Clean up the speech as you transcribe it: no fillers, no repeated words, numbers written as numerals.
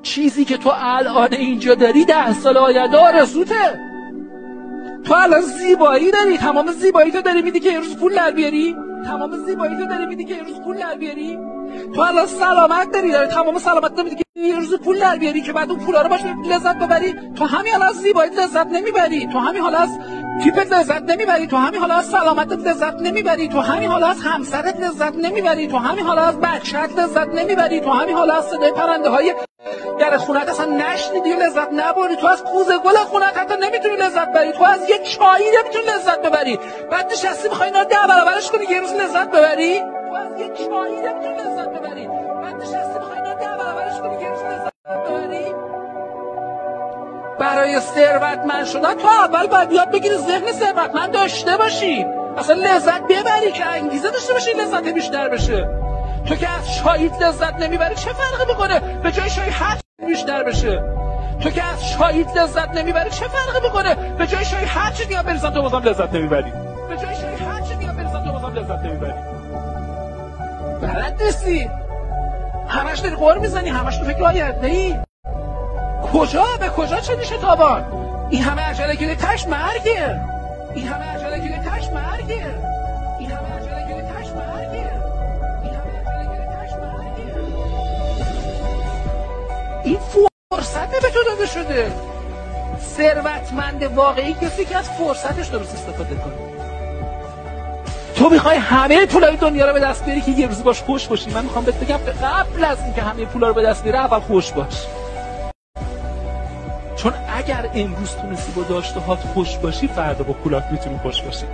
چیزی که تو الان اینجا داری 10 سال آینده آرزوته. تو الان زیبایی داری، تمام زیبایی تو داری میدی که یه روز پول در بیاری، تمام زیبایی تو داری میدی که یه روز پول در بیاری. تو الان سلامت داری، تمام سلامت نمیدی که یه روز پول در بیاری که بعد اون پولا رو باش لذت ببری. تو همین حالا از زیبایی لذت نمیبری، تو همین حالا از تیپت لذت نمیبری، تو همین حالا از سلامتت لذت نمیبری، تو همین حالا از همسرت لذت نمیبری، تو همین حالا از بچه‌ت لذت نمیبری، تو همین حالا از صدای پرنده‌های در خونت اصلا نشنیدی و لذت نبری، تو از کوزه گل خونت حتی نمیتونی لذت ببری، تو از یک چایی نمیتونی لذت ببری. بعد نشستی می‌خوای اینا 10 برابرش کنی که یه روز لذت ببری. تو از یک چایی نمیتونی لذت ببری، بعد نشستی می‌خوای اینا 10 برابرش کنی که یه روز لذت ببری. برای ثروتمند شدن تو اول باید یاد بگیری ذهن ثروتمند داشته باشی، اصلا لذت ببری که انگیزه داشته باشی لذت بیشتر بشه. تو که از چاییت لذت نمیبری چه فرقی میکنه به جای چای هر بیشتر بشه؟ تو که از چاییت لذت نمیبری چه فرقی میکنه به جای چای هر چی دیگه بریزن تو بازم لذت نمیبری؟ به جای چای هر چی دیگه بریزن تو بازم لذت نمیبری. بلد نیستی، همش داری قور میزنی، همش تو فکر آینده‌ای. کجا به کجا چه میشه تابان؟ این همه عجله که تاش مرگه، این همه عجله که تاش مرگه، این همه عجله که تاش مرگه، این همه عجله که تاش مرگه. این فرصت به تو داده شده. ثروتمند واقعی کسی که از فرصتش درست استفاده کنه. تو میخوای همه پولای دنیا رو به دست بیاری که یه روز باش خوش باشی. من میخوام بهت بگم قبل از اینکه همه پولا رو به دست بیاری اول خوش باش. چون اگر امروز تونستی با داشته هات خوش باشی فردا با پولات میتونی خوش باشی.